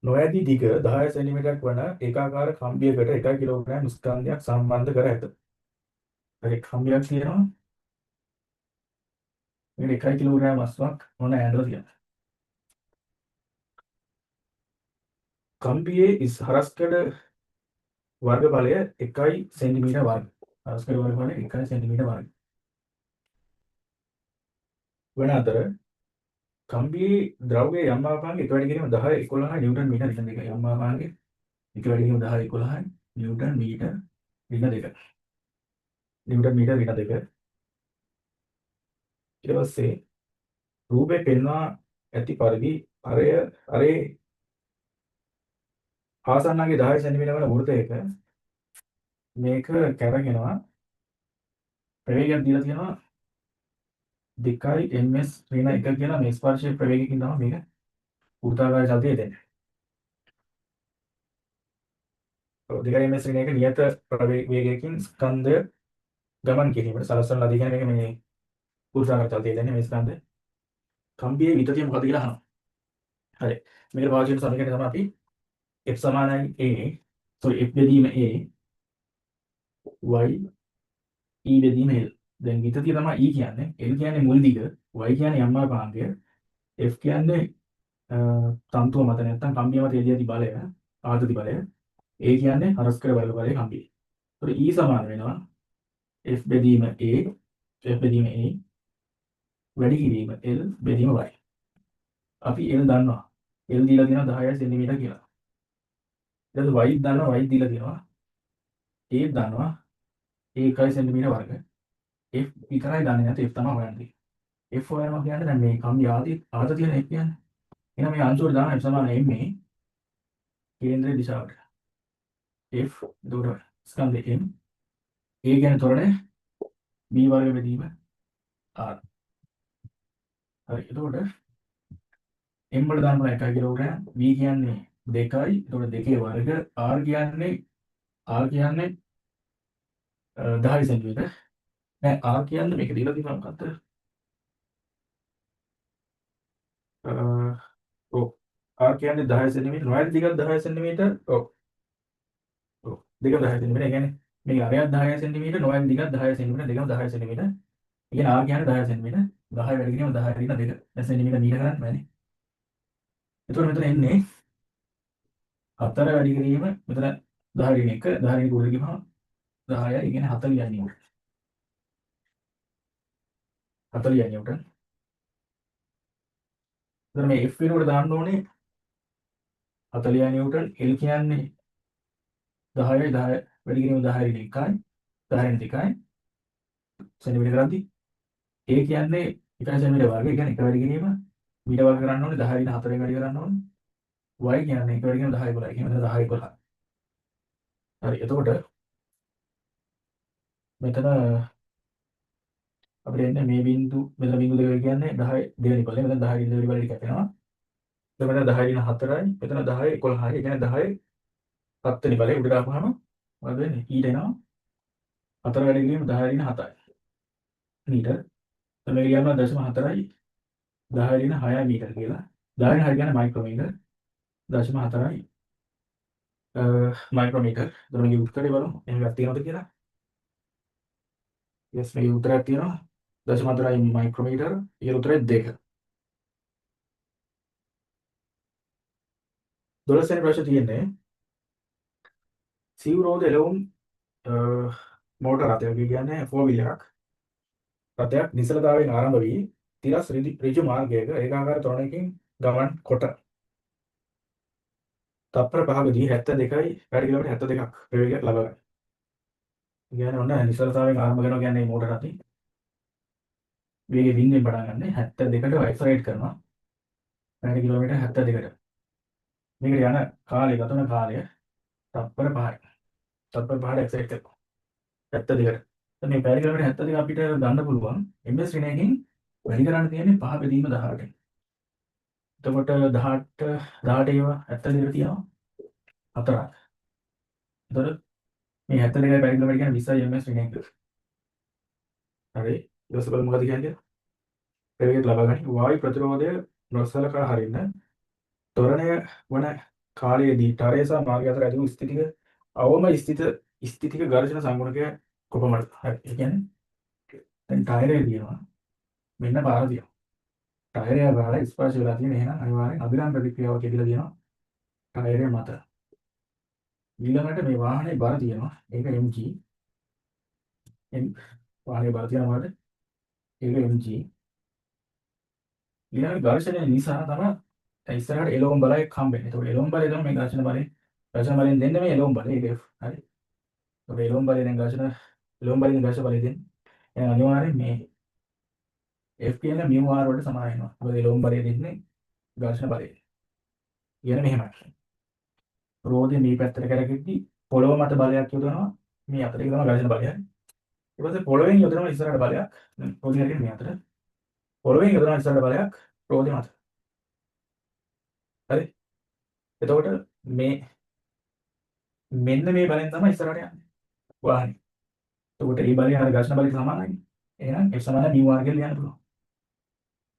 නොඇති දිග 10 සෙන්ටිමීටරක් වන ඒකාකාර කම්බියකට 1 කිලෝග්‍රෑම් ස්කන්ධයක් සම්බන්ධ කර ඇත. හරි කම්බියක් තියෙනවා. මේකට 1 කිලෝග්‍රෑම් වස්තුවක් මොන ඇඳලා තියෙනවා. කම්බියේ හරස්කඩ වර්ග බලය 1 සෙන්ටිමීටර වර්ග. හරස්කඩ වර්ග බලය 1 සෙන්ටිමීටර වර්ග. වන අතර කම්බියේ ද්‍රව්‍යයේ යම් මාපාංග එක වැඩි කිරීම 10 11 නිව්ටන් මීටර ඍණ 2. යම් මාපාංග එක වැඩි කිරීම 10 11 නිව්ටන් මීටර ඍණ 2. නිව්ටන් මීටර ඍණ 2. ඊට පස්සේ රූපේ පෙන්වා ඇති පරිදි අරේ ආසන්නගේ 10 සෙන්ටිමීටර වන වෘතයක මේක කැරගෙනවා ප්‍රවේගයක් දීලා තියෙනවා 2 ms ඍණ 1 කියලා මේ ස්පර්ශයේ ප්‍රවේගයකින් තමයි මේක වෘත්තාකාර චලනය දෙන්නේ. 2 ms ඍණ 1 නියත ප්‍රවේගයකින් ස්කන්ධය ගමන් කිරීමට සලස්වන ලදී. කියන්නේ මේක මේ වෘත්තාකාර චලනය දෙන්නේ මේ ස්කන්ධය. කම්බියේ විතතිය මොකද කියලා අහනවා. හරි. මේකට පාවිච්චි කරන සමීකරණය තමයි අපි f සමානයි a f බෙදීම a y e බෙදීම l. දැන් විතතිය තමයි e කියන්නේ. l කියන්නේ මුල් දිග, y කියන්නේ යම් මාපාංගය, f කියන්නේ තන්තුව මත නැත්නම් කම්බිය මත එළිය ඇති බලය, ආතති බලය. a කියන්නේ හරස්කඩ වර්ග බලය කම්බිය. ඒතකොට e සමාන වෙනවා f බෙදීම a වැඩි කිරීම l බෙදීම y. අපි l දන්නවා. l දීලා තියෙනවා 10 සෙන්ටිමීටර කියලා. ඊට පස්සේ y දන්නවා y දීලා තියෙනවා. a දන්නවා a 1 සෙන්ටිමීටර වර්ග. f විතරයි දන්නේ නැත්නම් f තමයි හොයන්නේ. f හොයනවා කියන්නේ දැන් මේ කම්බිය ආතතියන f කියන්නේ. එහෙනම් මේ අංශුවට දාන f සමාන m කේන්ද්‍ර දිශාවට. f දුර ස්කන්ධ m a කියන්නේ තොරණ b වර්ග බෙදීම r. හරි. එතකොට m වල දානවා 1 කිලෝග්‍රෑම්, b කියන්නේ 2යි. එතකොට 2 වර්ග, r කියන්නේ 10 සෙන්ටිමීටර. නෑ r කියන්නේ මේක දීලා තියෙනවා මොකද්ද? ඔව් r කියන්නේ 10 සෙන්ටිමීටර, නොඇති දිගත් 10 සෙන්ටිමීටර. ඔව්. දෙක 10 සෙන්ටිමීටර. ඒ කියන්නේ මේක අරයක් 10 සෙන්ටිමීටර, නොඇති දිගත් 10 සෙන්ටිමීටර, දෙකම 10 සෙන්ටිමීටර. ඒ කියන්නේ r කියන්නේ 10 සෙන්ටිමීටර. 10 වැඩි කිරීම 10 ඍණ 2. දැන් සෙන්ටිමීටර මීටර ගන්න බෑනේ. එතකොට මෙතන එන්නේ 4 වැඩි කිරීම මෙතන 10 ඍණ 1, 10 ඍණ කුඩ ගිහම 10යි. ඒ කියන්නේ 40යි නිව්ටන්. 40යි නිව්ටන්. එතන මේ f වෙනුවට දාන්න ඕනේ 40යි නිව්ටන්. l කියන්නේ 10යි 10 වැඩි කිරීම 10 ඍණ 1යි. 10 ඍණ 2යි සෙන්ටිමීටර කරද්දී a කියන්නේ 1 සෙන්ටිමීටර වර්ග. ඒ කියන්නේ 1 වැඩි කිරීම මීටර වර්ග කරන්න ඕනේ 10 ඍණ 4ෙන් වැඩි කරන්න ඕනේ. y කියන්නේ 1 වැඩි කිරීම 10 11. ඒ කියන්නේ 10 11. හරි. එතකොට මෙතන අපිට එන්නේ මේ බිංදු මෙතන බිංදු දෙක කියන්නේ 10 දෙවෙනි පළේ. මෙතන 10 ඍණ දෙවෙනි පළේට කැපෙනවා. එතකොට මෙතන 10 ඍණ 4යි. මෙතන 10 11යි. ඒ කියන්නේ 10 7 වෙනි පළේ උඩට දාපුවාම මොකද වෙන්නේ? ඊට එනවා 4 වැඩි කිරීම 10 ඍණ 7යි. මීටර. එතන මේක කියනවා 0.4යි 10 ඍණ 6යි මීටර කියලා. 10 ඍණ 6 කියන්නේ මයික්‍රෝමීටර. 0.4යි මයික්‍රෝමීටර. එතන මේකේ උත්තරේ බලමු. එහෙම එකක් තියෙනවද කියලා. yes මේකේ උත්තරයක් තියෙනවා. 0.4යි මයික්‍රෝමීටර. ඊට උත්තරේ 2. 12 වෙනි ප්‍රශ්නේ තියෙන්නේ සිවුරෝද එළවුම් මෝටර රථයක් කියන්නේ 4 wheel එකක්. රථයක් නිසලතාවයෙන් ආරම්භ වී තිරස් ඍජු මාර්ගයක ඒකාකාර ත්වරණයකින් ගමන් කොට තප්පර 5කදී 72යි වැඩි කිලෝමීටර් 72ක් ප්‍රවේගයක් ලබා ගන්න. කියන්නේ ඔන්න නිසලතාවයෙන් ආරම්භ කරනවා කියන්නේ මෝටර රථය. වේගය වින්ගෙන් පටන් ගන්න 72ට ඇක්සලරේට් කරනවා. වැඩි කිලෝමීටර් 72ට. මේකට යන කාලය ගත වන කාලය තප්පර 5යි. තප්පර 5ට ඇක්සලරේට් කරනවා. 72ට. දැන් මේ වැඩි කිලෝමීටර් 72 අපිට ගන්න පුළුවන් ms ඍණයකින් වැඩි කරන්න තියෙන්නේ 5 බෙදීම 18ට. එතකොට 18 ඒවා 72 තියෙනවා 4ක්. එතකොට මේ 72යි වැඩි කිලෝමීටර කියන්නේ 20යි ms ඍණයක. හරි. ඊට පස්සේ බලමු මොකද කියන්නේ. ප්‍රවේගයක් ලබා ගන්න වායු ප්‍රතිරෝධය නොසලකා හරින්න ත්වරණය වන කාලයේදී තරය සහ මාර්ගය අතර ඇති වූ ස්ථිතික අවම ස්ථිතික ඝර්ෂණ සංගුණකය කොපමණද? හරි. ඒ කියන්නේ දැන් ටයරේ තියෙනවා. මෙන්න පාර තියෙනවා. ටයරය පාර ස්පර්ශ වෙලා තියෙන. එහෙනම් අනිවාර්යෙන් අභිරහම ප්‍රතික්‍රියාවක් ඇතිලා තියෙනවා ටයරය මත. ඊළඟට මේ වාහනේ බර තියෙනවා. ඒක mg. වාහනේ බර තියෙනවා වලට ඒක mg. ඊළඟ ඝර්ෂණය නිසා තමයි දැන් ඉස්සරහට එළවම් බලයක් හම්බෙන්නේ. ඒතකොට එළවම් බලය තමයි මේ ඝර්ෂණ බලයෙන් දෙන්නේ මේ එළවම් බලය. ඒක F. හරි. ඒතකොට එළවම් බලය දැන් එළවම් බලයෙන් ඝර්ෂණ බලය දෙන්නේ. එහෙනම් අනිවාර්යෙන් මේ F කියන mu r වලට සමාන වෙනවා. මොකද එළවම් බලය දෙන්නේ ඝර්ෂණ බලය. කියන මෙහෙමයි. රෝදේ මේ පැත්තට කරගෙද්දි පොළොව මත බලයක් යොදනවා. මේ අතට ඒක තමයි ඝර්ෂණ බලය. ඊට පස්සේ පොළොවෙන් යොදනවා ඉස්සරහට බලයක්. රෝදේ කරගෙන මේ අතට. පොළොවෙන් යොදනවා ඉස්සරහට බලයක් රෝදේ මත. හරි. එතකොට මෙන්න මේ බලෙන් තමයි ඉස්සරහට යන්නේ වාහනේ. එතකොට මේ බලය අර ඝර්ෂණ බලයට සමානයි. එහෙනම් F සමාන mu r කියලා ලියන්න පුළුවන්.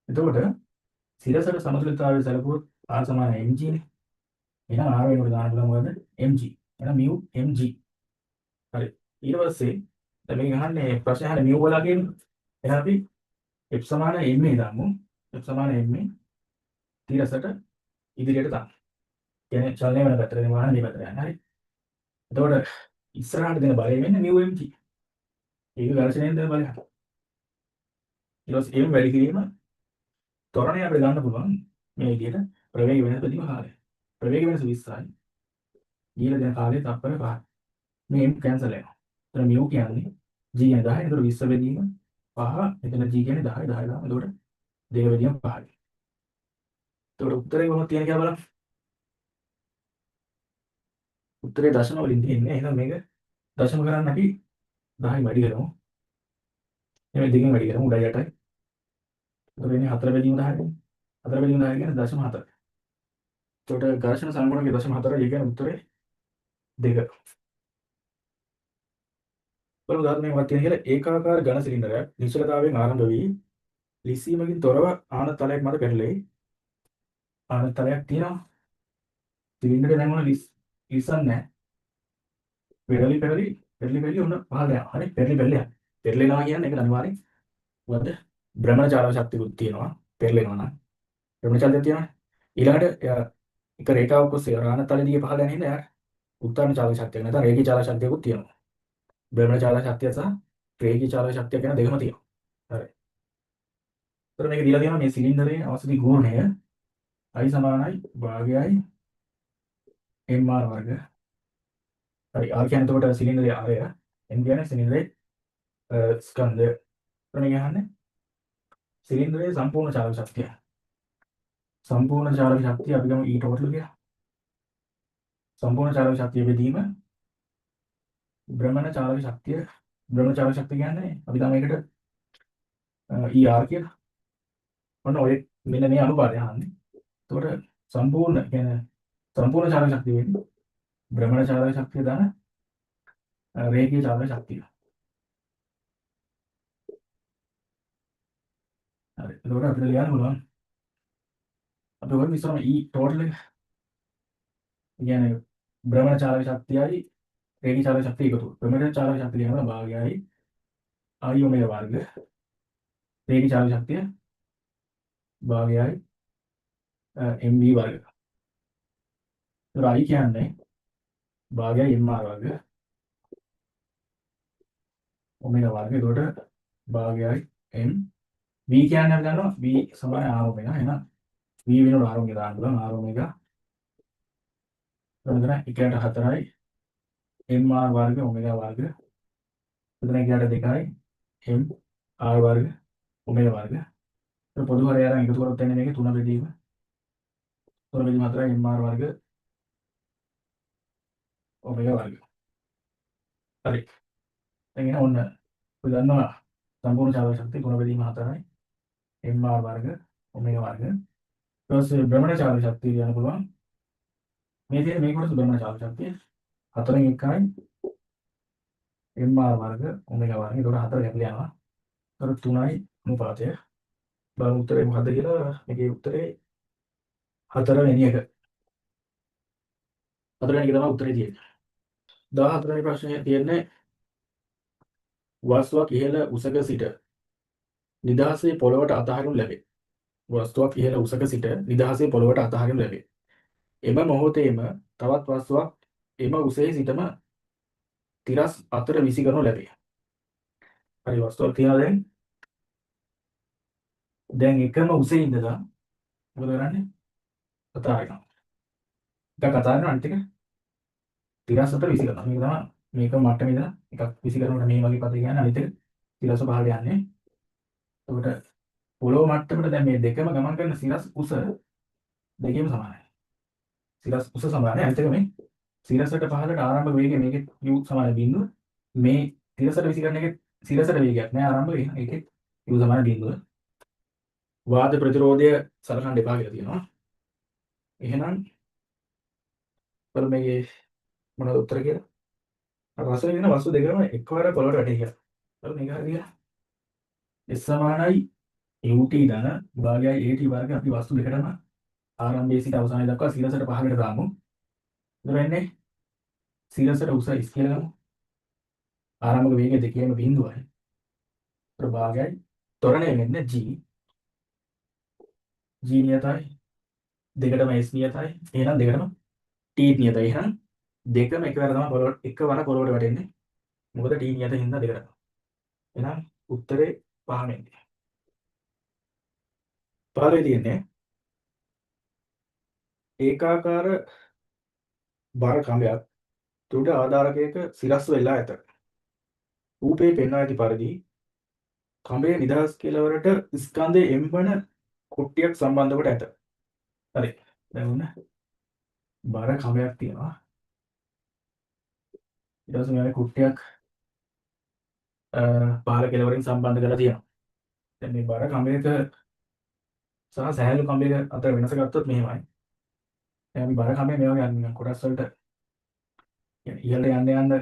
එතකොට සිරසට සමතුලිතතාවය සැලකුවොත් R සමාන mg නේ. එහෙනම් R වෙනුවට දාන්න පුළුවන් මොකද? mg. එහෙනම් mu mg. හරි. ඊට පස්සේ දැන් මේක අහන්නේ ප්‍රශ්නේ අහන්නේ mu වල කියන්නේ. එහෙනම් අපි F සමාන ma දාමු. F සමාන ma තිරසට ඉදිරියට දාමු. කියන්නේ චලනය වෙන පැත්තට දෙන වාහනේ මේ පැත්තට යන්නේ. හරි. එතකොට ඉස්සරහට දෙන බලය වෙන්නේ mu mg. ඒක ඝර්ෂණයෙන් දෙන බලය. ඊට පස්සේ m වැඩි කිරීම ත්වරණය අපිට ගන්න පුළුවන් මේ විදිහට ප්‍රවේග වෙනස ප්‍රතිම කාලය. ප්‍රවේග වෙනස 20යි. ඊළ දෙන කාලය තත්පර 5යි. මේ m කැන්සල් වෙනවා. එතන mu කියන්නේ g කියන්නේ 10. එතකොට 20 බෙදීම 5. එතන g කියන්නේ 10 10 දාම. එතකොට 2 බෙදීම 5යි. එතකොට උත්තරේ කොහොමද තියෙන්නේ කියලා බලන්න. උත්තරේ දශම වලින් තියෙන්නේ. එහෙනම් මේක දශම කරන්න අපි 10යි වැඩි කරමු. එමෙ දෙකෙන් වැඩි කරමු. උඩයි 8යි. එතකොට එන්නේ 4 බෙදීම 10යි. 4 බෙදීම 10 කියන්නේ දශම 4. එතකොට ඝර්ෂණ සංගුණකයේ දශම 4යි. ඒ කියන්නේ උත්තරේ 2. බලමු උදාහරණයක් වත් තියෙන කියලා ඒකාකාර ඝන සිලින්ඩරයක් නිශ්චලතාවයෙන් ආරම්භ වී ලිස්සීමකින් තොරව ආන තලයක් මත පෙරළෙයි. ආන තලයක් තියෙනවා. සිලින්ඩරේ දැන් මොන ලිස්සන්නේ නැහැ. පෙරලි ඔන්න පහළ යනවා. හරි පෙරලි යනවා. පෙරලෙනවා කියන්නේ ඒක අනිවාර්යෙන් මොකද්ද? භ්‍රමණ චාලක ශක්තියකුත් තියෙනවා. පෙරලෙනවා නම් භ්‍රමණ චාලකයක් තියෙනවානේ. ඊළඟට එක රේඛාවක් ඔස්සේ ආන තලයේ දිගේ පහළ යන හින්දා යාර උත්තරණ චාලක ශක්තියක් නැත්නම් රේඛීය චාලක ශක්තියකුත් තියෙනවා. භ්‍රමණ චාලක ශක්තිය සහ රේඛීය චාලක ශක්තිය කියන දෙකම තියෙනවා. හරි. ඒතර මේක දීලා තියෙනවා මේ සිලින්ඩරයේ අවශ්‍ය ගුණය I සමානයි භාගයයි mr වර්ග. හරි. R කියන්නේ එතකොට සිලින්ඩරයේ ආරය. m කියන්නේ සිලින්ඩරයේ ස්කන්ධය. එතන මේක අහන්නේ සිලින්ඩරයේ සම්පූර්ණ චාලක ශක්තිය. සම්පූර්ණ චාලක ශක්තිය අපි ගමු E total කියලා. සම්පූර්ණ චාලක ශක්තිය බෙදීම භ්‍රමණ චාලක ශක්තිය. භ්‍රමණ චාලක ශක්තිය කියන්නේ අපි තමයි ඒකට ER කියලා. ඔන්න ඔය මෙන්න මේ අනුපාතය අහන්නේ. එතකොට සම්පූර්ණ කියන්නේ සම්පූර්ණ චාලක ශක්තිය වෙන්නේ භ්‍රමණ චාලක ශක්තිය දාන රේඛීය චාලක ශක්තිය. හරි. එතකොට අපිට ලියන්න පුළුවන් අපි ඔය ඉස්සරම E total එක කියන්නේ භ්‍රමණ චාලක ශක්තියයි රේඛීය චාලක ශක්තිය එකතු. භ්‍රමණ චාලක ශක්තිය කියනවා භාගයයි I ඔමෙගා වර්ග. රේඛීය චාලක ශක්තිය භාගයයි mv වර්ග. ඒතර I කියන්නේ භාගයයි mr වර්ග ඔමෙගා වර්ග. ඒකට භාගයයි m v කියන්නේ අපි දන්නවා v සමාන r ඔමෙගා. එහෙනම් v වෙනුවට r ඔමෙගා දාන්න පුළුවන්. r ඔමෙගා එතන 1ට 4යි mr වර්ග ඔමෙගා වර්ග. එතන 1ට 2යි m r වර්ග ඔමෙගා වර්ග. ඒක පොදු හරය අරන් එකතු කරොත් එන්නේ මේකේ 3 බෙදීම 4යි mr වර්ග ඔමෙගා වර්ග. හරි. දැන් එන ඔන්න අපි දන්නවා සම්පූර්ණ චාලක ශක්තිය 3 බෙදීම 4යි mr වර්ග ඔමෙගා වර්ග. ඊට පස්සේ භ්‍රමණ චාලක ශක්තිය කියන්න පුළුවන්. මේ තියෙන මේ කොටස භ්‍රමණ චාලක ශක්තිය 4න් 1යි mr වර්ග ඔමෙගා වර්ග. ඒකට 4 ගැපලා යනවා. ඒකට 3යි අනුපාතය. බලමු උත්තරේ මොකද්ද කියලා. මේකේ උත්තරේ 4 වෙනි එක. 14 වෙනි එක තමයි උත්තරේ තියෙන්නේ. 14 වෙනි ප්‍රශ්නේ තියෙන්නේ වස්තුවක් ඉහළ උසක සිට නිදහසේ පොළවට අතහරිනු ලැබේ. වස්තුවක් ඉහළ උසක සිට නිදහසේ පොළවට අතහරිනු ලැබේ. එම මොහොතේම තවත් වස්තුවක් එම උසෙහි සිටම තිරස් අතර විසි කරනු ලැබේ. හරි වස්තුවක් තියෙනවා දැන් එකම උසේ ඉඳලා මොකද කරන්නේ? අතහරිනවා. එකක් අතහරිනවා අනිත් එක තිරස් අතර විසි කරනවා. මේක තමයි මේක මට්ටමේ ඉඳලා එකක් විසි කරනකොට මේ වගේ පදේ කියන්නේ අනිත් එක තිරස් පහළට යන්නේ. එතකොට පොළොව මට්ටමට දැන් මේ දෙකම ගමන් කරන සිරස් උස දෙකේම සමානයි. සිරස් උස සමානයි. අනිත් එක මේ සිරසට පහළට ආරම්භ වේගය මේකේ u සමාන බිඳුව. මේ තිරසට විසි කරන එකේ සිරසට වේගයක් නෑ ආරම්භ වෙන. ඒකේ u සමාන බිඳුව. වාද ප්‍රතිරෝධය සලකන්න එපා කියලා තියෙනවා. එහෙනම් බලමු මේකේ මොනවද උත්තර කියලා. රස විඳින වස්තු දෙකම එකවර පොළොවට වැටේ කියලා. බලමු මේක හරිද කියලා. S සමානයි ut ධන භාගයයි at වර්ග අපි වස්තු දෙකටම ආරම්භයේ සිට අවසානය දක්වා සිරසට පහළට දාමු. එතන වෙන්නේ සිරසට උස s කියලා ගමු. ආරම්භක වේගය දෙකේම බිඳුවයි. ප්‍රභාගයයි ත්වරණය වෙන්නේ g. g නියතයි. දෙකටම s නියතයි. එහෙනම් දෙකටම t නියතයි. එහෙනම් දෙකම එකවර තමයි පොළොවට එකවර පොළොවට වැටෙන්නේ. මොකද t නියත හින්දා දෙකටම. එහෙනම් උත්තරේ පහම එන්නේ. පහලේ තියෙන්නේ ඒකාකාර බර කඹයක් තුඩ ආධාරකයක සිරස් වෙලා ඇත. රූපේ පෙන්වා ඇති පරිදි කඹේ නිදහස් කෙළවරට ස්කන්ධයේ එම්බන කුට්ටියක් සම්බන්ධ කොට ඇත. හරි. දැන් ඔන්න බර කඹයක් තියෙනවා. ඊට පස්සේ මෙයාගේ කුට්ටියක් පහළ කෙළවරින් සම්බන්ධ කරලා තියෙනවා. දැන් මේ බර කඹයක සහ සහැල්ලු කඹයක අතර වෙනස ගත්තොත් මෙහෙමයි. දැන් අපි බර කඹේ මේ වගේ කොටස් වලට ඉහළට යන්න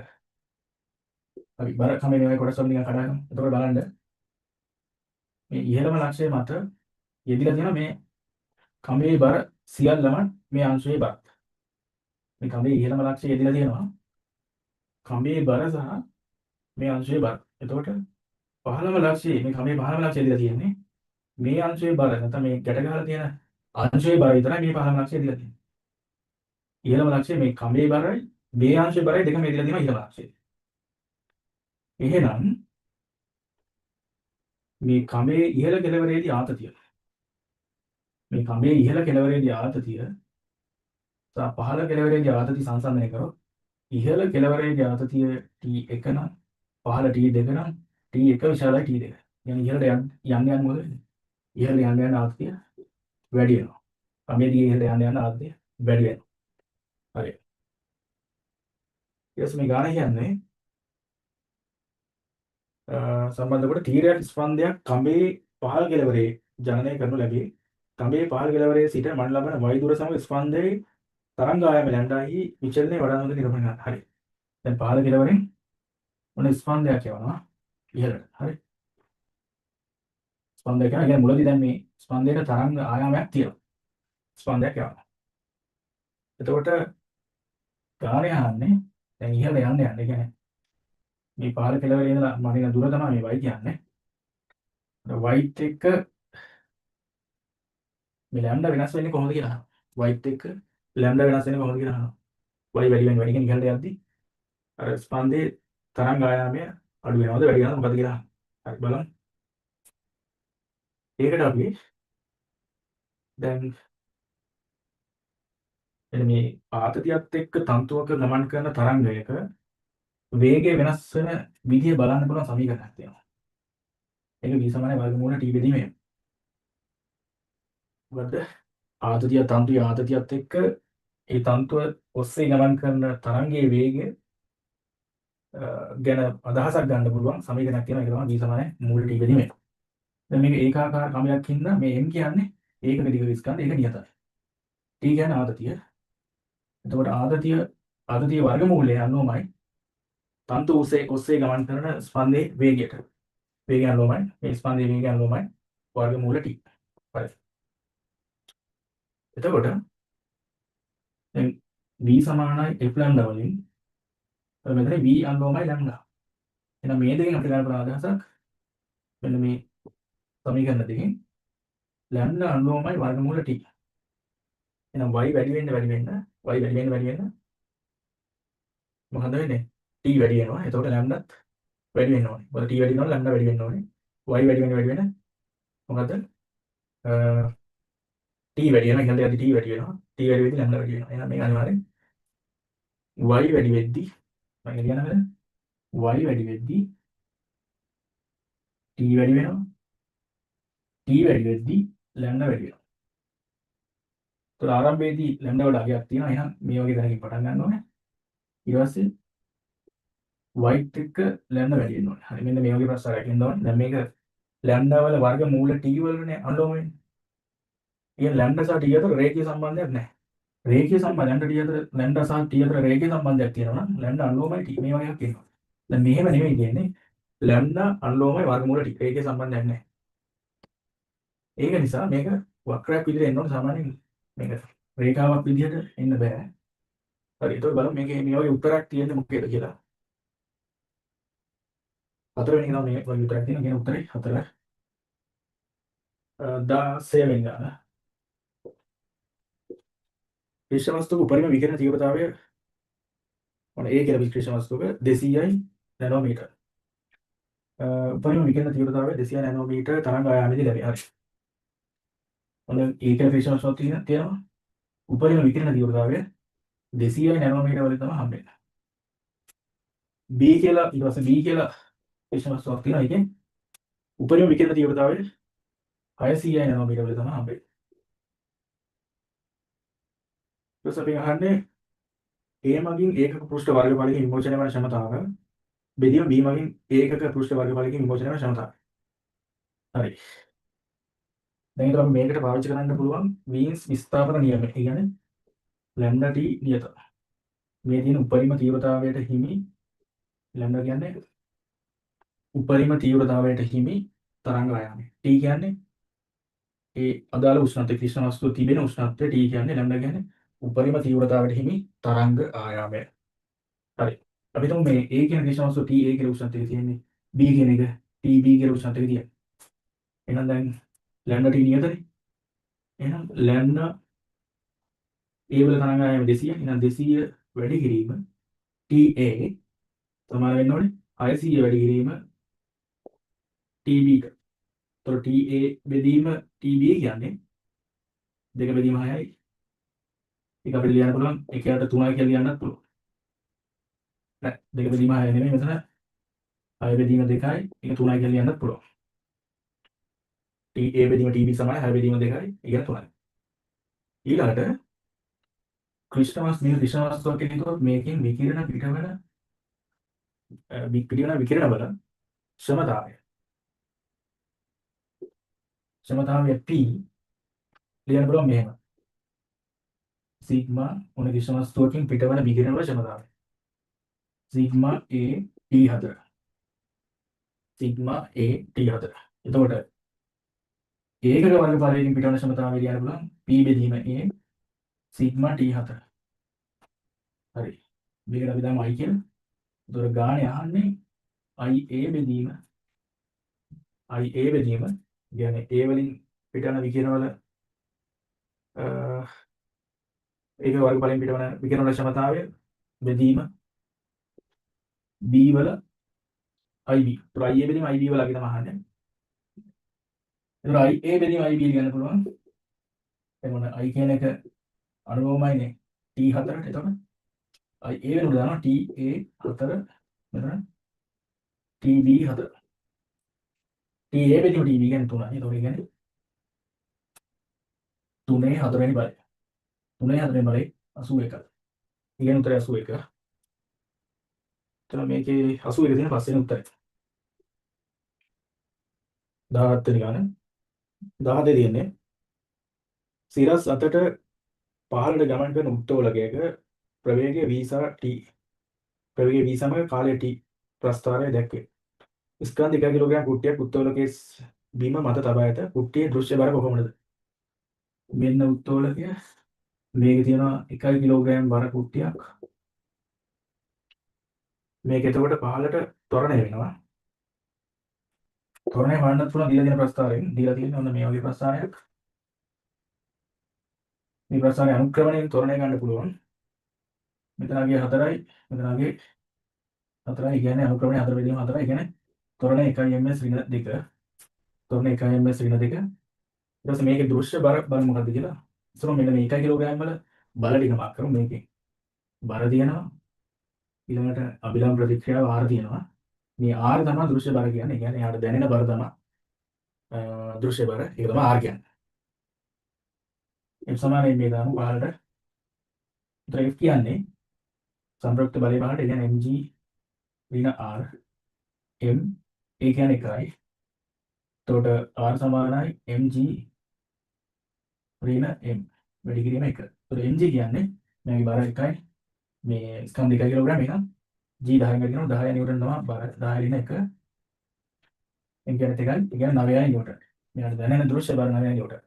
අපි බර කඹේ මේ වගේ කොටස් වල නිකන් කඩාගමු. එතකොට බලන්න මේ ඉහළම ලක්ෂය මත යෙදিলা තියෙන මේ කඹේ බර සියල්ලම මේ අංශයේ බර. මේ කඹේ ඉහළම ලක්ෂය යෙදিলা තියෙනවා. කඹේ බර සහ මේ අංශයේ බර. එතකොට පහළම ලක්ෂයේ මේ කඹේ පහළම ලක්ෂය යෙදিলা තියෙන්නේ මේ අංශයේ බර නැත්නම් මේ ගැට ගහලා තියෙන අංශයේ බර විතරයි මේ පහළම ලක්ෂය යෙදিলা තියෙන්නේ. ඉහළම ලක්ෂය මේ කඹේ බරයි මේ අංශයේ බරයි දෙකම යෙදিলা තියෙනවා ඉහළම ලක්ෂයේ. එහෙනම් මේ කඹේ ඉහළ කෙළවරේදී ආතතිය මේ කඹේ ඉහළ කෙළවරේදී ආතතිය සහ පහළ කෙළවරේදී ආතතිය සංසන්දනය කරොත් ඉහළ කෙළවරේදී ආතතිය T1 නම් පහළ T2 නම් T1 විශාලයි T2. يعني ඉහළට යන්න මොකද වෙන්නේ? ඉහළ යන්න ආතතිය වැඩි වෙනවා. කඹේදී ඉහළ යන්න ආතතිය වැඩි වෙනවා. හරි. ඊට පස්සේ මේ ගාන කියන්නේ සම්බන්ධ කොට තීරයක් ස්පන්දයක් කඹේ පහළ කෙළවරේ ජනනය කරනු ලැබේ. කඹේ පහළ කෙළවරේ සිට මන් ලබන y දුර සමග ස්පන්දයේ තරංග ආයාම ලැම්ඩාහි විචලනය වඩා හොඳ නිරූපණය කරන්න. හරි. දැන් පහළ කෙළවරෙන් මොන ස්පන්දයක් යවනවා ඉහළට. හරි. ස්පන්දයක් යනවා. يعني මුලදී දැන් මේ ස්පන්දයට තරංග ආයාමයක් තියෙනවා. ස්පන්දයක් යවනවා. එතකොට ගානේ අහන්නේ දැන් ඉහළ යන්න යන්නේ. කියන්නේ මේ පහළ කෙළවරේ ඉඳලා මනින දුර තමයි මේ y කියන්නේ. y එක්ක මේ ලැම්ඩා වෙනස් වෙන්නේ කොහොමද කියලා අහනවා. y එක්ක ලැම්ඩා වෙනස් වෙන්නේ කොහොමද කියලා අහනවා. y වැඩි වෙන වැඩි කෙනෙක් ඉහළට යද්දි අර ස්පන්දයේ තරංග ආයාමය අඩු වෙනවද වැඩි වෙනවද මොකද කියලා අහනවා. හරි බලමු. ඒකට අපි දැන් එන්න මේ ආතතියත් එක්ක තන්තුවක ගමන් කරන තරංගයක වේගය වෙනස් වෙන විදිය බලන්න පුළුවන් සමීකරණයක් තියෙනවා. ඒක v සමානයි වර්ගමූල t බෙදීමේ. මොකද ආතතියත් එක්ක ඒ තන්තුව ඔස්සේ ගමන් කරන තරංගයේ වේගය ගැන අදහසක් ගන්න පුළුවන් සමීකරණයක් තියෙනවා. ඒක තමයි v සමානයි මූල t බෙදීමේ. දැන් මේක ඒකාකාර ක්‍රමයක් හින්දා මේ m කියන්නේ ඒකක දිග විස්කන්ධ ඒක නියතයි. t කියන්නේ ආතතිය. එතකොට ආතතිය වර්ගමූලය අනුවමයි තන්තු ඔස්සේ ගමන් කරන ස්පන්දයේ වේගයට. වේගය අනුවමයි මේ ස්පන්දයේ වේගය අනුවමයි වර්ගමූල t. හරි. එතකොට දැන් v සමානයි f ලැම්ඩා වලින් මෙතන v අනුලෝමයි ලැම්ඩා. එහෙනම් මේ දෙකෙන් අපිට ගන්න පුළුවන් අදහසක් මෙන්න මේ සමීකරණ දෙකෙන් ලැම්ඩා අනුලෝමයි වර්ගමූල t. එහෙනම් y වැඩි වෙන්න මොකද වෙන්නේ? t වැඩි වෙනවා. එතකොට ලැම්ඩාත් වැඩි වෙන්න ඕනේ. මොකද t වැඩි වෙනවා ලැම්ඩා වැඩි වෙන්න ඕනේ. y වැඩි වෙන්න මොකද t වැඩි වෙනවා. ඉතින් t වැඩි වෙනවා. t වැඩි වෙද්දි ලැම්ඩා වැඩි වෙනවා. එහෙනම් මේක අනිවාර්යෙන් y වැඩි වෙද්දි මම කියනවාද? y වැඩි වෙද්දි t වැඩි වෙනවා. t වැඩි වෙද්දි ලැම්ඩා වැඩි වෙනවා. ඒතර ආරම්භයේදී ලැම්ඩා වල අගයක් තියෙනවා. එහෙනම් මේ වගේ දැනකින් පටන් ගන්න ඕනේ. ඊට පස්සේ y එක්ක ලැම්ඩා වැඩි වෙන්න ඕනේ. හරි මෙන්න මේ වගේ ප්‍රශ්නයක් එන්න ඕනේ. දැන් මේක ලැම්ඩා වල වර්ග මූල t වලනේ අනුලෝම වෙන්නේ. ඉතින් ලැම්ඩා සහ t අතර රේඛීය සම්බන්ධයක් නැහැ. රේඛීය සම්බන්ධ ලැම්ඩා සහ t අතර රේඛීය සම්බන්ධයක් තියෙනවා නම් ලැම්ඩා අනුලෝමයි t මේ වගේ එකක් එනවා. දැන් මෙහෙම නෙමෙයි කියන්නේ. ලැම්ඩා අනුලෝමයි වර්ගමූල t රේඛීය සම්බන්ධයක් නැහැ. ඒක නිසා මේක වක්‍රයක් විදිහට එන්න ඕනේ සාමාන්‍යයෙන් මේක රේඛාවක් විදිහට එන්න බෑ. හරි ඒතකොට බලමු මේකේ මේ වගේ උත්තරයක් තියෙන්නේ මොකේද කියලා. හතරවෙනි එක තමයි මේ වගේ උත්තරයක් තියෙනවා කියන උත්තරේ 4 16 වෙනි ගාන. ක්‍රිෂ්ණ වස්තුක උපරිම විකිරණ තීව්‍රතාවය මොන A කියලා ක්‍රිෂ්ණ වස්තුක 200යි නැනෝමීටර්. උපරිම විකිරණ තීව්‍රතාවය 200 නැනෝමීටර් තරංග ආයාමයේදී ලැබේ. හරි. මොන A කියලා ක්‍රිෂ්ණ වස්තුවක් තියෙනවා. උපරිම විකිරණ තීව්‍රතාවය 200යි නැනෝමීටර් වලින් තමයි හම්බෙන්නේ. B කියලා ඊට පස්සේ B කියලා ක්‍රිෂ්ණ වස්තුවක් තියෙනවා. ඒකෙන් උපරිම විකිරණ තීව්‍රතාවය 600යි නැනෝමීටර් වලින් තමයි හම්බෙන්නේ. ඊට අපි අහන්නේ A මගින් ඒකක පෘෂ්ඨ වර්ගඵලයේ විමෝචනය වන ක්ෂමතාව බෙදීම B මගින් ඒකක පෘෂ්ඨ වර්ගඵලයේ විමෝචනය වන ක්ෂමතාව. හරි. දැන් ඊට අපි මේකට පාවිච්චි කරන්න පුළුවන් වීන්ස් විස්ථාපන නියමය. ඒ කියන්නේ ලැම්ඩා t නියත. මේ තියෙන උපරිම තීව්‍රතාවයට හිමි ලැම්ඩා කියන්නේ උපරිම තීව්‍රතාවයට හිමි තරංග ආයාමය. t කියන්නේ ඒ අදාළ උෂ්ණත්වය ක්‍රිෂ්ණ වස්තුවේ තිබෙන උෂ්ණත්වය t කියන්නේ ලැම්ඩා කියන්නේ උපරිම තීව්‍රතාවයට හිමි තරංග ආයාමය. හරි. අපි හිතමු මේ A කියන ක්‍රිෂ්ණ වස්තුව TA කියලා උෂ්ණත්වයක තියෙන්නේ. B කියන එක TB කියලා උෂ්ණත්වයක තියෙන්නේ. එහෙනම් දැන් ලැම්ඩා t නියතනේ. එහෙනම් ලැම්ඩා A වල තරංග ආයාමය 200. එහෙනම් 200 වැඩි කිරීම TA සමාන වෙන්න ඕනේ 600 වැඩි කිරීම TB ට. එතකොට TA බෙදීම TB කියන්නේ 2 බෙදීම 6යි. ඒක අපිට ලියන්න පුළුවන් 1ට 3යි කියලා ලියන්නත් පුළුවන්. නෑ 2 බෙදීම 6 නෙමෙයි මෙතන 6 බෙදීම 2යි ඒක 3යි කියලා ලියන්නත් පුළුවන්. TA බෙදීම TB සමානයි 6 බෙදීම 2යි ඒක 3යි. ඊළඟට ක්‍රිෂ්ණ වස්තුවක් කියනකොට මේකෙන් විකිරණ පිටවන විකිරණ වල ක්ෂමතාවය P ලියන්න පුළුවන් මෙහෙම. සිග්මා මොන ක්‍රිෂ්ණ වස්තුවකින් පිටවන විකිරණ වල ක්ෂමතාවය. Sigma A T4. Sigma A T4. එතකොට ඒකක වර්ගඵලයෙන් පිටවන ක්ෂමතාවය ලියන්න පුළුවන් P බෙදීම A සිග්මා T4. හරි. මේකට අපි දාමු I කියලා. එතකොට ගාණේ අහන්නේ IA බෙදීම කියන්නේ A වලින් පිටවන විකිරණ වල ඒක වර්ගඵලයෙන් පිටවන විකිරණ වල ක්ෂමතාවය බෙදීම B වල IB. ඒතර IA බෙදීම IB වල අපි තමයි අහන්නේ. ඒතර IA බෙදීම IB ලියන්න පුළුවන්. එතකොට I කියන එක අනුලෝමයිනේ T4ට. එතකොට IA වෙනුවට දානවා TA4 මෙතන TB4. TA බෙදීම TB කියන්නේ 3යි. ඒතකොට ඒ කියන්නේ 3 4 වෙනි බලය. 3 4 වෙනි බලය 81. ඉගෙන උත්තරය 81. එතන මේකේ 81 තියෙන පස්වෙනි උත්තරය. 17 වෙනි ගාන. 17 තියෙන්නේ සිරස් අතට පහළට ගමන් කරන උත්තෝලකයක ප්‍රවේගය v සහ t ප්‍රවේගය v සමග කාලය t ප්‍රස්ථාරය දැක්වේ. ස්කන්ධ 1 කිලෝග්‍රෑම් කුට්ටියක් උත්තෝලකයේ බිම මත තබා ඇත. කුට්ටියේ දෘශ්‍ය බර කොපමණද? මෙන්න උත්තෝලකය මේකේ තියෙනවා 1 කිලෝග්‍රෑම් බර කුට්ටියක්. මේක එතකොට පහළට ත්වරණය වෙනවා. ත්වරණය වන්නත් පුළුවන් දීලා තියෙන ප්‍රස්තාවයෙන්. දීලා තියෙන්නේ ඔන්න මේ වගේ ප්‍රස්තාවයක්. මේ ප්‍රස්තාවය අනුක්‍රමණයෙන් ත්වරණය ගන්න පුළුවන්. මෙතන ආගේ 4යි, මෙතන ආගේ 4යි. කියන්නේ අනුක්‍රමණය 4 බෙදීම 4යි. කියන්නේ ත්වරණය 1 ms ඍණ 2. ත්වරණය 1 ms ඍණ 2. ඊට පස්සේ මේකේ දෘශ්‍ය බර බලමු මොකක්ද කියලා. ඉතින් මෙන්න මේ 1 කිලෝග්‍රෑම් වල බල ටික මාක් කරමු. මේකේ බර තියෙනවා. ඊළඟට අභිලම්බ ප්‍රතික්‍රියාව R තියෙනවා. මේ R තමයි දෘශ්‍ය බර කියන්නේ. ඒ කියන්නේ යාට දැනෙන බර තමයි දෘශ්‍ය බර. ඒක තමයි R කියන්නේ. F සමානයි මේ දාමු පහළට. ඒතර F කියන්නේ සංප්‍රයුක්ත බලය පහළට. ඒ කියන්නේ mg ඍණ R m ඒ කියන්නේ 1යි. එතකොට R සමානයි mg ඍණ m වැඩි කිරීම 1. එතකොට mg කියන්නේ මේකේ බර 1යි. මේ ස්කන්ධ 1 කිලෝග්‍රෑම් එකක්. g 10 කට කියනවා 10 නිව්ටන් තමයි බර. 10 ඍණ 1 m කියන්නේ 1යි. ඒ කියන්නේ 9යි නිව්ටන්. මෙයාට දැනෙන දෘශ්‍ය බර 9යි නිව්ටන්.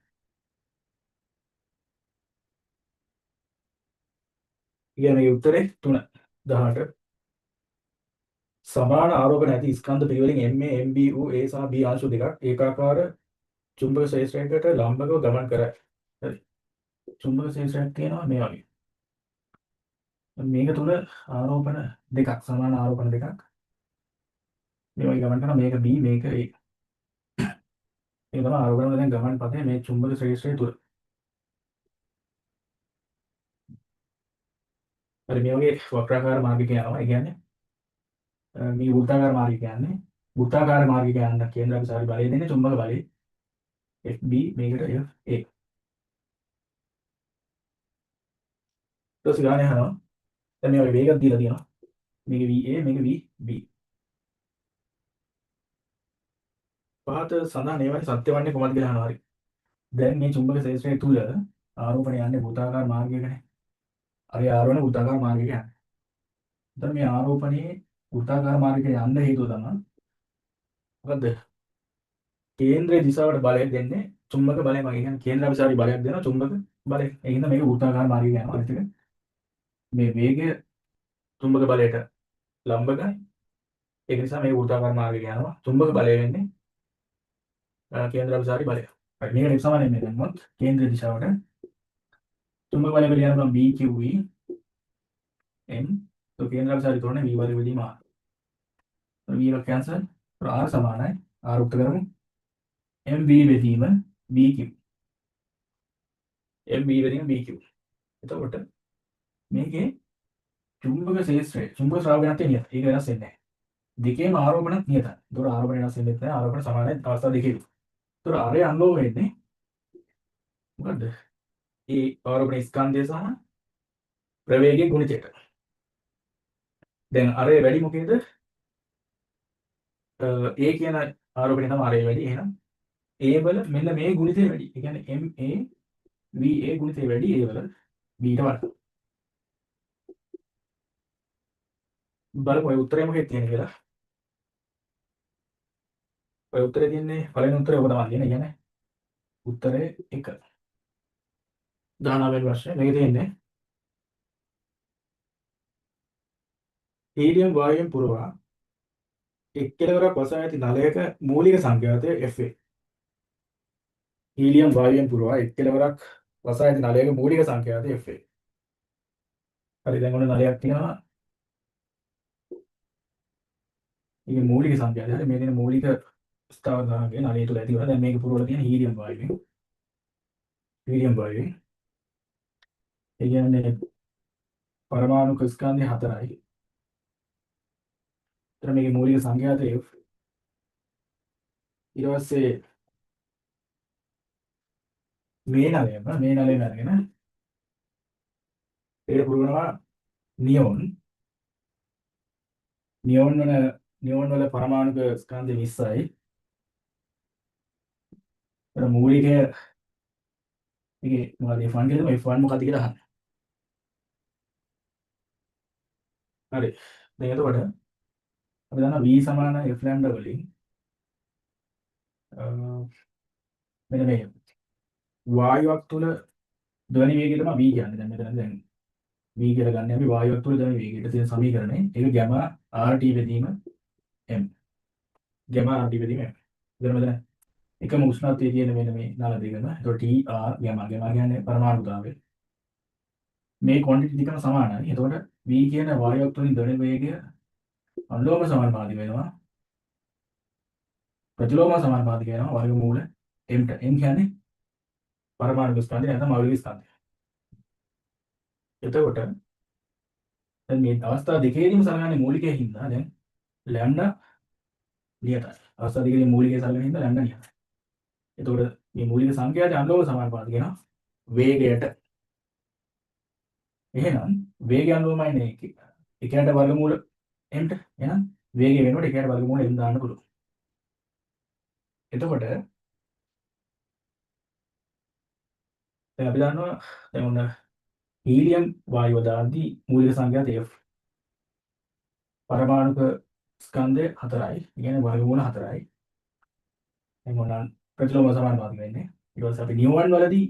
ඉතින් මේ උත්තරේ 3 18. සමාන ආරෝපණ ඇති ස්කන්ධ පිළිවෙලින් MA MB වූ A සහ B අංශු දෙකක් ඒකාකාර චුම්බක ක්ෂේත්‍රයකට ලම්බකව ගමන් කරයි. හරි. චුම්බක ක්ෂේත්‍රයක් තියෙනවා මේ වගේ. මේක තුල ආරෝපණ දෙකක් සමාන ආරෝපණ දෙකක් මේ වගේ ගමන් කරනවා. මේක B මේක A. ඒක තමයි ආරෝපණ වල දැන් ගමන් පතේ මේ චුම්බක ක්ෂේත්‍රය තුල. හරි මේ වගේ වක්‍රාකාර මාර්ගයක යනවා. ඒ කියන්නේ මේ වෘත්තාකාර මාර්ගය කියන්නේ වෘත්තාකාර මාර්ගයක යන්න කේන්ද්‍රාපසාරි බලය දෙන්නේ චුම්බක බලය FB මේකට FA. ඊට පස්සේ ගානේ යනවා. දැන් මේ වගේ වේගයක් දීලා තියෙනවා. මේක VA මේක VB. පහත සඳහන් ඒවායින් සත්‍ය වන්නේ කොහොමද කියලා අහනවා. හරි. දැන් මේ චුම්බක ක්ෂේත්‍රය තුල ආරෝපණය යන්නේ වෘත්තාකාර මාර්ගයකනේ. හරි ආරෝපණ වෘත්තාකාර මාර්ගයක යන්නේ. දැන් මේ ආරෝපණයේ වෘත්තාකාර මාර්ගයක යන්න හේතුව තමයි මොකද්ද? කේන්ද්‍රයේ දිශාවට බලය දෙන්නේ චුම්බක බලය වගේ. කියන්නේ කේන්ද්‍රාපසාරි බලයක් දෙනවා චුම්බක බලය. ඒ හින්දා මේක වෘත්තාකාර මාර්ගයක යනවා. අනිත් එක මේ වේගය චුම්බක බලයට ලම්බකයි. ඒක නිසා මේ වෘත්තාකාර මාර්ගයක යනවා. චුම්බක බලය වෙන්නේ කේන්ද්‍රාපසාරි බලය. හරි මේකට F සමානයි මේ දැම්මොත් කේන්ද්‍ර දිශාවට චුම්බක බලය පිළිගන්න පුළුවන් B QV M. તો කේන්ද්‍රාපසාරි තොරණ V වර්ග බෙදීම R. V එක කැන්සල්. R සමානයි R උක්ත කරමු MV බෙදීම BQ. MV බෙදීම BQ. එතකොට මේකේ චුම්බක ක්ෂේත්‍රය චුම්බක ශ්‍රාවකයන්ට නියත. ඒක වෙනස් වෙන්නේ නැහැ. දෙකේම ආරෝපණත් නියතයි. ඒතකොට ආරෝපණ වෙනස් වෙන්නේ නැහැ. ආරෝපණ සමානයි අවස්ථා දෙකේම. ඒතකොට අරේ අන්ලෝව වෙන්නේ මොකද්ද? ඒ ආරෝපණ ස්කන්ධය සහ ප්‍රවේගයේ ගුණිතයට. දැන් අරේ වැඩි මොකේද? A කියන ආරෝපණය තමයි අරේ වැඩි. එහෙනම් A වල මෙන්න මේ ගුණිතය වැඩි. ඒ කියන්නේ MA VA ගුණිතය වැඩි A වල B ට වඩා. බලමු ඔය උත්තරේ මොකෙද තියෙන්නේ කියලා. ඔය උත්තරේ තියෙන්නේ පළවෙනි උත්තරේ ඔබ තමයි කියන්නේ. කියන්නේ උත්තරේ 1. 19 වෙනි ප්‍රශ්නේ. මේකේ තියෙන්නේ හීලියම් වායුවෙන් පුරවා එක් කෙලවරක් වසා ඇති නලයක මූලික සංඛ්‍යාතය FA. හීලියම් වායුවෙන් පුරවා එක් කෙලවරක් වසා ඇති නලයක මූලික සංඛ්‍යාතය FA. හරි දැන් ඔන්න නලයක් තියෙනවා. මේකේ මූලික සංඛ්‍යාතය. හරි මේ දෙන මූලික ස්ථාවර ධාරකය නලය තුල ඇති වෙනවා. දැන් මේක පුරවලා තියෙන හීලියම් වායුවෙන්. හීලියම් වායුවෙන්. ඒ කියන්නේ පරමාණු ස්කන්ධය 4යි. එතන මේකේ මූලික සංඛ්‍යාතය F. ඊට පස්සේ මේ නලයම අරගෙන ඒකට පුරවනවා නියොන්. නියොන් වල පරමාණුක ස්කන්ධය 20යි. ඒතර මූලිකය මේකේ මොකද F1 කියලා F1 මොකක්ද කියලා අහන්න. හරි. දැන් එතකොට අපි දන්නවා V සමාන F ලැම්ඩා වලින් මෙන්න මේ වායුවක් තුල ධ්වනි වේගය තමයි v කියන්නේ. දැන් මෙතන දැන් v කියලා ගන්න අපි වායුවක් තුළ ධ්වනි වේගයට තියෙන සමීකරණය. ඒක ගැමා RT බෙදීම m. ගැමා RT බෙදීම m. එතන මෙතන එකම උෂ්ණත්වයේ තියෙන මෙන්න මේ නල දෙකම. ඒතකොට T R ගැමා කියන්නේ පරමාණුතාවය. මේ ක්වොන්ටිටි දෙකම සමානයි. එතකොට v කියන වායුවක් තුළින් ධ්වනි වේගය අනුලෝම සමානුපාතික වෙනවා. ප්‍රතිලෝම සමානුපාතික වෙනවා වර්ගමූල m ට. m කියන්නේ පරමාණු ස්කන්ධය නැත්නම් මෞලික ස්කන්ධය. එතකොට දැන් මේ අවස්ථා දෙකේදීම සලකන්නේ මූලිකයේ හින්දා දැන් ලැම්ඩා නියතයි. අවස්ථා දෙකේදී මූලිකයේ සලකන හින්දා ලැම්ඩා නියතයි. එතකොට මේ මූලික සංඛ්‍යාවට අනුලෝම සමානුපාතික වෙනවා වේගයට. එහෙනම් වේගය අනුලෝමයිනේ එකකට වර්ගමූල m ට. එහෙනම් වේගය වෙනකොට එකකට වර්ගමූල m දාන්න පුළුවන්. එතකොට දැන් අපි දන්නවා දැන් ඔන්න හීලියම් වායුව දාද්දී මූලික සංඛ්‍යාත F පරමාණුක ස්කන්ධය 4යි. ඒ කියන්නේ වර්ගමූල 4යි. දැන් ඔන්න ප්‍රතිලෝම සමානුපාතික වෙන්නේ. ඊට පස්සේ අපි නියෝන් වලදී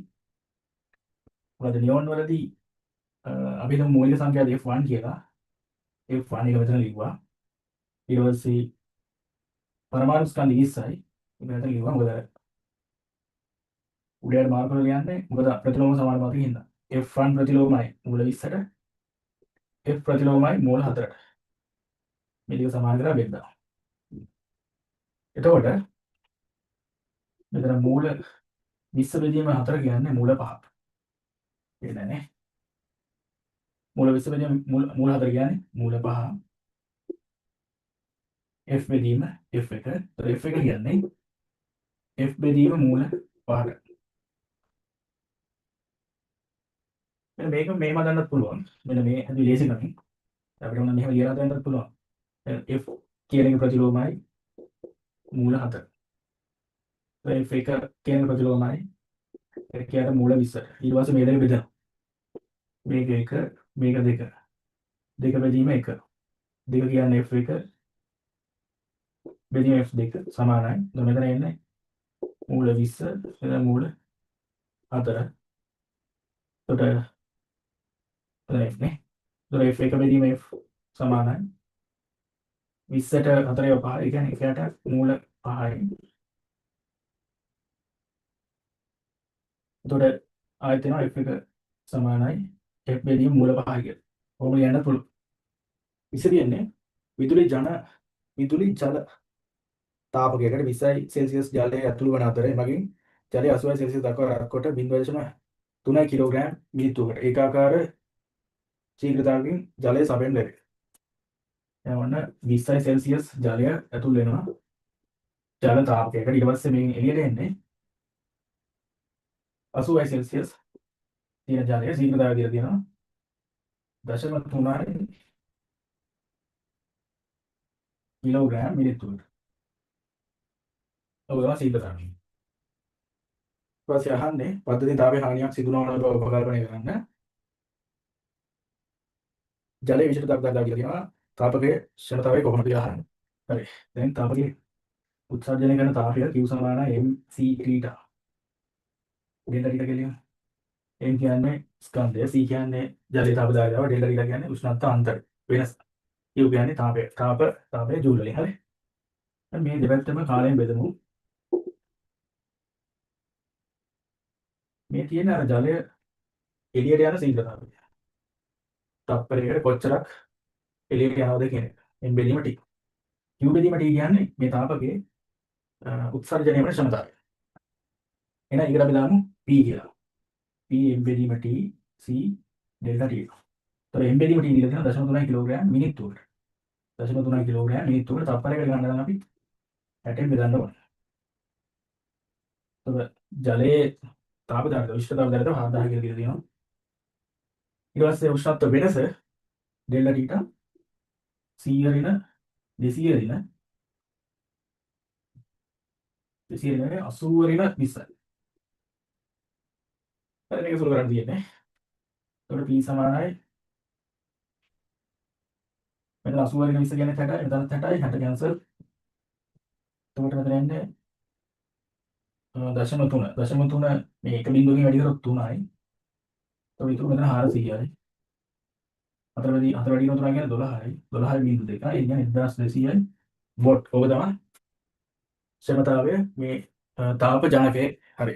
මොකද නියෝන් වලදී අපි හිතමු මූලික සංඛ්‍යාත F1 කියලා. F1 එක මෙතන ලිව්වා. ඊට පස්සේ පරමාණු ස්කන්ධ 20යි. ඒක මෙතන ලිව්වා. මොකද උඩයට මාර්ක කරලා ලියන්නේ මොකද ප්‍රතිලෝම සමානුපාතික හින්දා. F1 ප්‍රතිලෝමයි මූල 20ට. F ප්‍රතිලෝමයි මූල 4ට. මේ දෙක සමාන කරලා බෙදලා. එතකොට මෙතන මූල 20 බෙදීම 4 කියන්නේ මූල 5ක්. එන්නේ නේ. මූල 20 බෙදීම මූල 4 කියන්නේ මූල 5. F බෙදීම F1. ඒතර F1 කියන්නේ F බෙදීම මූල 5ට. මෙන්න මේක මෙහෙම ගන්නත් පුළුවන්. මෙන්න මේ හරි ලේසි කමින්. අපිට උනන් මෙහෙම ලියලා ගන්නත් පුළුවන්. F කියන එක ප්‍රතිලෝමයි මූල 4. F1 කියන එක ප්‍රතිලෝමයි එකකට මූල 20ට. ඊට පස්සේ මේ දෙක බෙදලා. මේක 1 මේක 2. දෙක බෙදීම 1. දෙක කියන්නේ F1 බෙදීම F2 සමානයි. එතකොට මෙතන එන්නේ මූල 20 එතන මූල 4. එතකොට F නේ. එතකොට F1 බෙදීම F සමානයි 20ට 4 5. ඒ කියන්නේ එකකට මූල 5යි. එතකොට ආයෙත් එනවා F1 සමානයි F බෙදීම මූල 5යි කියලා. කොහොම ලියන්න පුළුවන්. විසඳින්නේ විදුලි ජල තාපකයකට 20යි සෙල්සියස් ජලය ඇතුළු වන අතර එමගින් ජලය 80යි සෙල්සියස් දක්වා රත් කොට 0.3 කිලෝග්‍රෑම් මිනිත්තුවකට ඒකාකාර ශීඝ්‍රතාවකින් ජලය සපයනු ලැබේ. දැන් ඔන්න 20යි සෙල්සියස් ජලය ඇතුළු වෙනවා ජල තාපකයකට. ඊට පස්සේ මේකෙන් එළියට එන්නේ 80යි සෙල්සියස් තියෙන ජලය ශීඝ්‍රතාවය දීලා තියෙනවා 0.3 කිලෝග්‍රෑම් මිනිත්තුවකට. ඔබ තමයි ශීඝ්‍රතාවය. ඊට පස්සේ අහන්නේ පද්ධතිය තාපයේ හානියක් සිදු නොවන බව උපකල්පනය කරන්න. ජලයේ විශේෂ දක්වා කියලා තියෙනවා. තාපකයේ ක්ෂමතාවය කොහොමද කියලා අහන්නේ. හරි. දැන් තාපකයේ උත්සර්ජනය කරන තාපය Q සමානයි mc θ. ඩෙල්ටා θ කියලා. m කියන්නේ ස්කන්ධය, c කියන්නේ ජලයේ තාප දායකව, ඩෙල්ටා θ කියන්නේ උෂ්ණත්ව අන්තර වෙනස. Q කියන්නේ තාපය ජූල් වලින්. හරි. දැන් මේ දෙපැත්තම කාලයෙන් බෙදමු. මේ තියෙන අර ජලය එළියට යන ශීඝ්‍රතාවය. තත්පරයකට කොච්චරක් එළියට යනවද කියන එක. m බෙදීම t. Q බෙදීම t කියන්නේ මේ තාපකයේ උත්සර්ජනය වන ක්ෂමතාවය. එහෙනම් ඒකට අපි දාමු p කියලා. p m බෙදීම t c ඩෙල්ටා t. ඒතර m බෙදීම t දීලා තියෙනවා 0.3 කිලෝග්‍රෑම් මිනිත්තුවකට. 0.3 කිලෝග්‍රෑම් මිනිත්තුවකට තත්පරයකට ගන්න නම් අපි 60න් බෙදන්න ඕනේ. ඒතර ජලයේ තාප දායකත්වය විශිෂ්ට තාප දායකත්වය 4000 කියලා දීලා තියෙනවා. ඊට පස්සේ උෂ්ණත්ව වෙනස ඩෙල්ටා θ 100 රින 200 රින 80 රින 20යි. හරි මේක සුළු කරන්න තියෙන්නේ. එතකොට p සමානයි මෙතන 80 රින 20 කියන්නේ 60යි මෙතන 60යි 60 කැන්සල්. එතකොට මෙතන එන්නේ 0.3 මේ එක බිඳුවකින් වැඩි කරොත් 3යි. එතකොට ඉතුරු මෙතන 400යි. හතර වැඩි වෙනවා තුනයි කියන්නේ 12යි. 12.2. ඒ කියන්නේ 1200යි වොට්. ඕක තමයි ක්ෂමතාවය මේ තාප ජනකයේ. හරි.